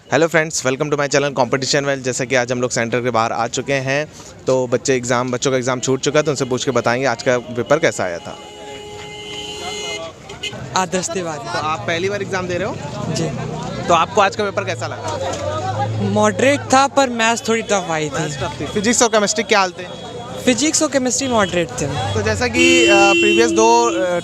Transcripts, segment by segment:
Hello friends, welcome to my channel Competition Well. जैसा कि आज हम लोग सेंटर के बाहर आ चुके हैं, तो बच्चों का एग्ज़ाम छूट चुका है, तो उनसे पूछ के बताएंगे आज का पेपर कैसा आया था। आदर्श तिवारी। तो आप पहली बार एग्ज़ाम दे रहे हो, जी। तो आपको आज का पेपर कैसा लगा? मॉडरेट था पर मैथ्स थोड़ी टफ आई थी। फिजिक्स और केमिस्ट्री क्या हाल थे? फिजिक्स और केमिस्ट्री मॉडरेट थे। तो जैसा कि प्रीवियस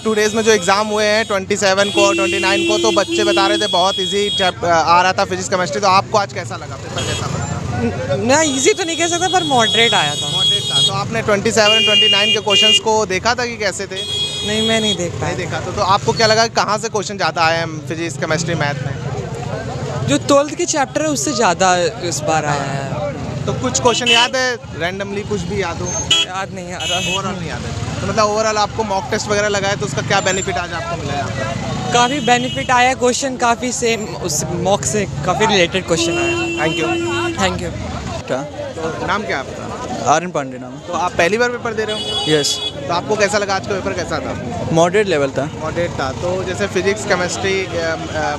टू डेज़ में जो एग्ज़ाम हुए हैं 27 को और 29 को, तो बच्चे बता रहे थे बहुत इजी आ रहा था फिजिक्स केमिस्ट्री। तो आपको आज कैसा लगा, पेपर कैसा लगा? ना इजी तो नहीं कह सकता पर मॉडरेट आया था। मॉडरेट था। तो आपने 27 29 के क्वेश्चंस को देखा था कि कैसे थे? नहीं, मैं नहीं देख नहीं पाया। देखा। तो आपको क्या लगा कहाँ से क्वेश्चन ज़्यादा आए हैं फिजिक्स केमिस्ट्री मैथ में? जो 12th के चैप्टर है उससे ज़्यादा इस बार आया है। तो कुछ क्वेश्चन याद है रैंडमली, कुछ भी याद हो? याद नहीं आ रहा। ओवरऑल नहीं याद है। तो मतलब ओवरऑल आपको मॉक टेस्ट वगैरह लगाए तो उसका क्या बेनिफिट आज आपको मिला है? काफ़ी बेनिफिट आया, क्वेश्चन काफ़ी सेम उस मॉक से काफ़ी रिलेटेड क्वेश्चन आया। Thank you. Thank you. क्या? तो नाम क्या है आपका? आर्यन पांडे नाम। तो आप पहली बार पेपर दे रहे हो, यस। तो आपको कैसा लगा आज का पेपर कैसा था? मॉडरेट लेवल था। मॉडरेट था। तो जैसे फिजिक्स केमिस्ट्री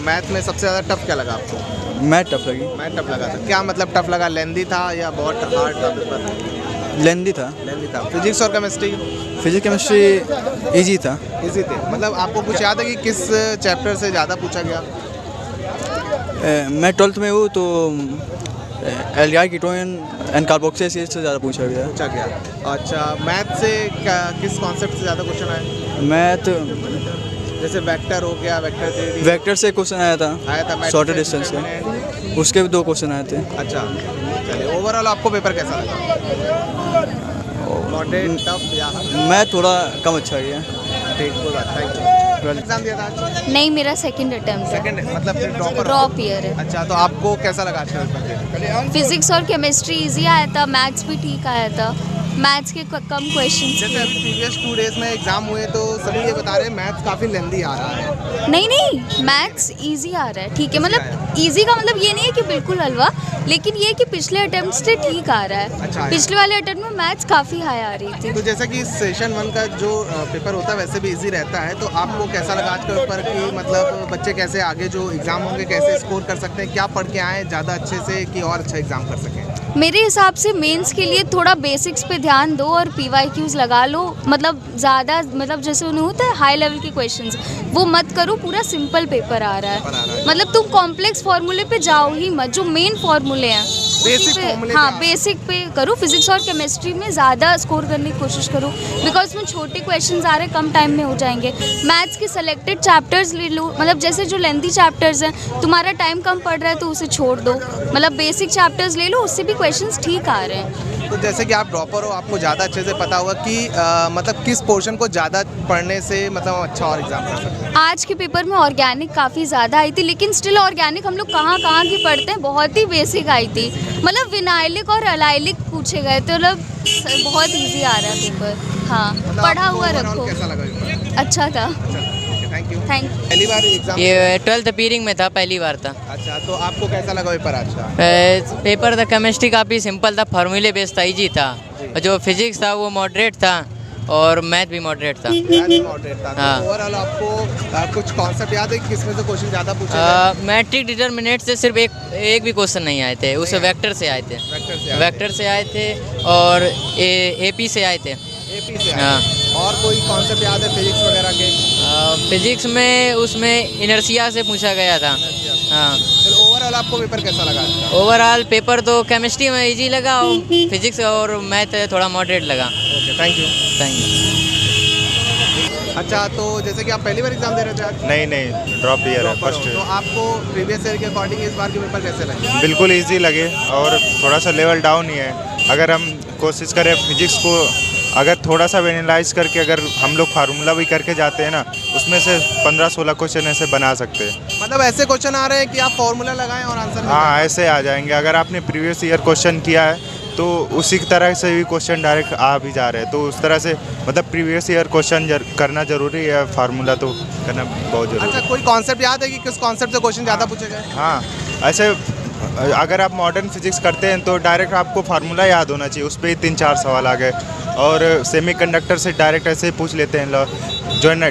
मैथ में सबसे ज़्यादा टफ क्या लगा आपको? मैथ टफ लगी। मैथ टफ लगा था। क्या मतलब टफ लगा, लेंदी था या बहुत हार्ड था पेपर? लेंदी था। लेंदी था। फिजिक्स और केमिस्ट्री? फिजिक्स केमिस्ट्री इजी था। इजी थे। मतलब आपको कुछ याद है कि किस चैप्टर से ज़्यादा पूछा गया? मैं 12th में हूँ तो aldehyde ketone and carboxyl acid से ज़्यादा पूछा गया। पूछा गया। अच्छा, मैथ से क्या किस कॉन्सेप्ट से ज़्यादा क्वेश्चन आए? मैथ जैसे वेक्टर हो गया, वेक्टर थ्योरी वेक्टर से क्वेश्चन आया था, था, शॉर्टर डिस्टेंस से उसके भी 2 क्वेश्चन आए थे। अच्छा, चलिए ओवरऑल आपको पेपर कैसा लगा? मॉडरेट, टफ या मैथ थोड़ा कम अच्छा गया। ठीक? कोई बात। Thank you. एग्जाम दिया था आज? नहीं, मेरा सेकंड अटेम्प्ट है। सेकंड मतलब फिर ड्रॉपर? ड्रॉप ईयर है। अच्छा, तो आपको कैसा लगा आज का पेपर? फिजिक्स और केमिस्ट्री इजी आया था, मैथ्स भी ठीक आया था। मैथ्स के कम क्वेश्चंस जैसे अभी प्रीवियस 2 डेज में एग्जाम हुए तो सभी ये बता रहे हैं मैथ्स काफ़ी लेंदी आ रहा है। नहीं, मैथ्स इजी आ रहा है। ठीक है, मतलब इजी का मतलब ये नहीं है कि बिल्कुल हलवा, लेकिन ये कि पिछले अटेम्प्ट से ठीक आ रहा है। अच्छा, पिछले वाले अटेम्प्ट में मैथ्स काफ़ी हाई आ रही थी। तो जैसा कि सेशन 1 का जो पेपर होता है वैसे भी इजी रहता है, तो आपको कैसा लगा आज का पेपर कि मतलब बच्चे कैसे आगे जो एग्ज़ाम होंगे कैसे स्कोर कर सकते हैं, क्या पढ़ के आए ज़्यादा अच्छे से कि और अच्छा एग्ज़ाम कर सकें? मेरे हिसाब से मेंस के लिए थोड़ा बेसिक्स पे ध्यान दो और PYQs लगा लो। मतलब ज़्यादा मतलब जैसे उन्हें होता है हाई लेवल के क्वेश्चंस, वो मत करो। पूरा सिंपल पेपर आ रहा है। मतलब तुम कॉम्प्लेक्स फार्मूले पे जाओ ही मत, जो मेन फार्मूले हैं बेसिक उसी पे, formula हाँ पे बेसिक पे करो। फिजिक्स और केमिस्ट्री में ज़्यादा स्कोर करने की कोशिश करो, बिकॉज उसमें छोटे क्वेश्चंस आ रहे हैं, कम टाइम में हो जाएंगे। मैथ्स के सेलेक्टेड चैप्टर्स ले लो, मतलब जैसे जो लेंथी चैप्टर्स हैं, तुम्हारा टाइम कम पड़ रहा है तो उसे छोड़ दो। मतलब बेसिक चैप्टर्स ले लो, उससे भी क्वेश्चंस ठीक आ रहे हैं। तो जैसे कि आप ड्रॉपर हो, आपको ज़्यादा अच्छे से पता होगा कि मतलब किस पोर्शन को ज़्यादा पढ़ने से मतलब हम अच्छा और एग्जाम कर सकते हैं। आज के पेपर में ऑर्गेनिक काफ़ी ज़्यादा आई थी, लेकिन स्टिल ऑर्गेनिक हम लोग कहाँ कहाँ की पढ़ते हैं, बहुत ही बेसिक आई थी। मतलब विनाइलिक और अलाइलिक पूछे गए थे, मतलब बहुत इजी आ रहा है पेपर। हाँ, मतलब पढ़ा आपको हुआ overall रखो। कैसा लगा पेपर? अच्छा था। Thank you. Thank you. पहली बार एग्जाम? ये 12th पीरियड में था, पहली बार था। अच्छा, तो आपको कैसा लगा पेपर आज का? पेपर था केमिस्ट्री काफ़ी सिंपल था, फार्मूले बेस्ड था, इजी था। और जो फिजिक्स था वो मॉडरेट था और मैथ भी मॉडरेट था। मॉडरेट था। हाँ। तो ओवरऑल आपको कुछ कॉन्सेप्ट याद है कि किसमें से क्वेश्चन ज़्यादा पूछे गए? मैट्रिक डिटर्मिनेंट से सिर्फ एक भी क्वेश्चन नहीं आए थे, उस वेक्टर से आए थे। वेक्टर से आए थे और AP से आए थे। AP से आए हाँ। थे। और कोई कॉन्सेप्ट याद है फिजिक्स वगैरह के? फिजिक्स में उसमें इनर्शिया से पूछा गया था। हाँ। चलो ओवरऑल आपको पेपर कैसा लगा आज का? ओवरऑल पेपर तो केमिस्ट्री में इजी लगा और फिजिक्स और मैथ थोड़ा मॉडरेट लगा। Okay, thank you. Thank you. अच्छा, तो जैसे कि आप पहली बार एग्जाम दे रहे थे आज? नहीं ड्रॉप ईयर है Dropper हो। फर्स्ट। तो आपको प्रीवियस ईयर के अकॉर्डिंग इस बार के पेपर कैसे लगे? बिल्कुल इजी लगे और थोड़ा सा लेवल डाउन ही है। अगर हम कोशिश करें फिजिक्स को अगर थोड़ा सा एनालाइज करके अगर हम लोग फार्मूला भी करके जाते हैं ना, उसमें से 15-16 क्वेश्चन ऐसे बना सकते हैं। मतलब ऐसे क्वेश्चन आ रहे हैं कि आप फॉर्मूला लगाएं और आंसर निकालें। हाँ, ऐसे आ जाएंगे। अगर आपने प्रीवियस ईयर क्वेश्चन किया है तो उसी तरह से भी क्वेश्चन डायरेक्ट आ भी जा रहे हैं। तो उस तरह से मतलब प्रीवियस ईयर क्वेश्चन करना ज़रूरी है, फार्मूला तो करना बहुत ज़रूरी है। अच्छा, कोई कॉन्सेप्ट याद है कि किस कॉन्सेप्ट से क्वेश्चन ज़्यादा पूछे गए? हाँ, ऐसे अगर आप मॉडर्न फिजिक्स करते हैं तो डायरेक्ट आपको फार्मूला याद होना चाहिए, उस पर ही 3-4 सवाल आ गए। और सेमीकंडक्टर से डायरेक्ट ऐसे ही पूछ लेते हैं,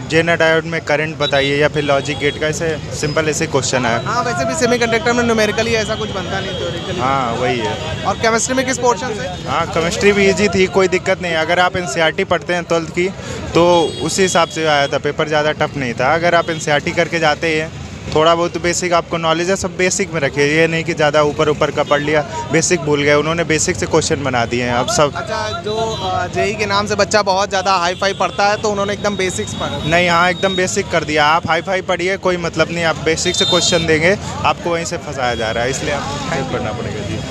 जेनर डायोड में करंट बताइए, या फिर लॉजिक गेट का, ऐसे सिंपल ऐसे क्वेश्चन है। हाँ, वैसे भी सेमीकंडक्टर में न्यूमेरिकली ऐसा कुछ बनता नहीं थ्योरेटिकली। हाँ वही है। और केमिस्ट्री में किस पोर्शन से? हाँ, केमिस्ट्री भी इजी थी, कोई दिक्कत नहीं। अगर आप एनसीईआरटी पढ़ते हैं 12th की तो उसी हिसाब से आया था पेपर, ज़्यादा टफ नहीं था। अगर आप एनसीईआरटी करके जाते हैं, थोड़ा बहुत बेसिक आपको नॉलेज है, सब बेसिक में रखिए, ये नहीं कि ज़्यादा ऊपर का पढ़ लिया, बेसिक भूल गए। उन्होंने बेसिक से क्वेश्चन बना दिए हैं अब सब। अच्छा, जो जेई के नाम से बच्चा बहुत ज़्यादा हाई फाई पढ़ता है तो उन्होंने एकदम बेसिक्स पढ़ा नहीं, हाँ एकदम बेसिक कर दिया। आप हाई फाई पढ़िए, कोई मतलब नहीं, आप बेसिक से क्वेश्चन देंगे, आपको वहीं से फंसाया जा रहा है, इसलिए आपको पढ़ना पड़ेगा जी।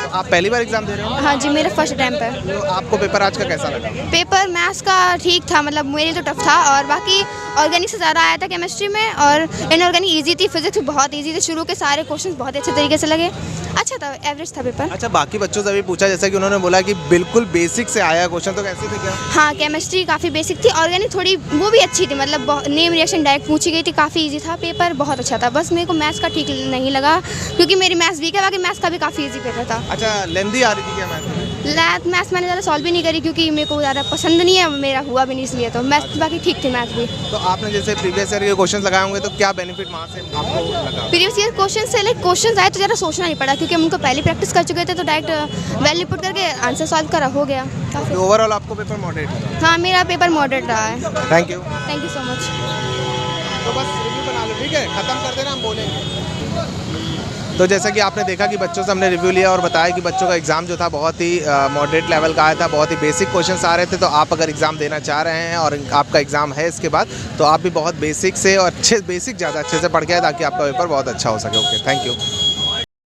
आप पहली बार एग्जाम दे रहे हो? हाँ जी, मेरा फर्स्ट अटैम्प्ट है। तो आपको पेपर आज का कैसा लगा? पेपर मैथ्स का ठीक था, मतलब मेरे लिए तो टफ था, और बाकी ऑर्गेनिक से ज़्यादा आया था केमिस्ट्री में, और इनऑर्गेनिक इजी थी, फिजिक्स भी बहुत इजी थी, शुरू के सारे क्वेश्चंस बहुत अच्छे तरीके से लगे, अच्छा था, एवरेज था पेपर। अच्छा, बाकी बच्चों से भी पूछा, जैसा कि उन्होंने बोला कि बिल्कुल बेसिक से आया क्वेश्चन, तो कैसे थे क्या? हाँ, केमिस्ट्री काफ़ी बेसिक थी, ऑर्गेनिक थोड़ी वो भी अच्छी थी, मतलब नेम रिएक्शन डायरेक्ट पूछी गई थी, काफ़ी इजी था पेपर, बहुत अच्छा था। बस मेरे को मैथ्स का ठीक नहीं लगा, क्योंकि मेरी मैथ्स वीक है, बाकी मैथ्स का भी काफ़ी इजी पेपर था। अच्छा, लेंदी आ रही थी क्या मैथ? मैथ्स मैंने ज़्यादा सॉल्व भी नहीं करी, क्योंकि मेरे को ज़्यादा पसंद नहीं है, मेरा हुआ भी नहीं, इसलिए तो मैथ्स बाकी ठीक थी मैथ्स भी। तो आपने जैसे प्रीवियस ईयर के क्वेश्चन लगाए होंगे, तो क्या बेनिफिट वहाँ से आपको लगा? प्रीवियस ईयर क्वेश्चन से लाइक क्वेश्चन आए तो ज़्यादा सोचना नहीं पड़ा, क्योंकि हम उनको पहले प्रैक्टिस कर चुके थे, तो डायरेक्ट वैल्यू पुट करके आंसर सॉल्व करा, हो गया काफ़ी। तो ओवरऑल आपको पेपर मॉडरेट लगा? हाँ, मेरा पेपर मॉडरेट रहा है। Thank you. Thank you so much. तो बस रिव्यू बना लो, ठीक है, ख़त्म कर देना, हम बोलेंगे। तो जैसा कि आपने देखा कि बच्चों से हमने रिव्यू लिया और बताया कि बच्चों का एग्ज़ाम जो था बहुत ही मॉडरेट लेवल का आया था, बहुत ही बेसिक क्वेश्चंस आ रहे थे। तो आप अगर एग्ज़ाम देना चाह रहे हैं और आपका एग्ज़ाम है इसके बाद, तो आप भी बहुत बेसिक से और बेसिक ज़्यादा अच्छे से पढ़ के आए, ताकि आपका पेपर बहुत अच्छा हो सके। Okay, thank you.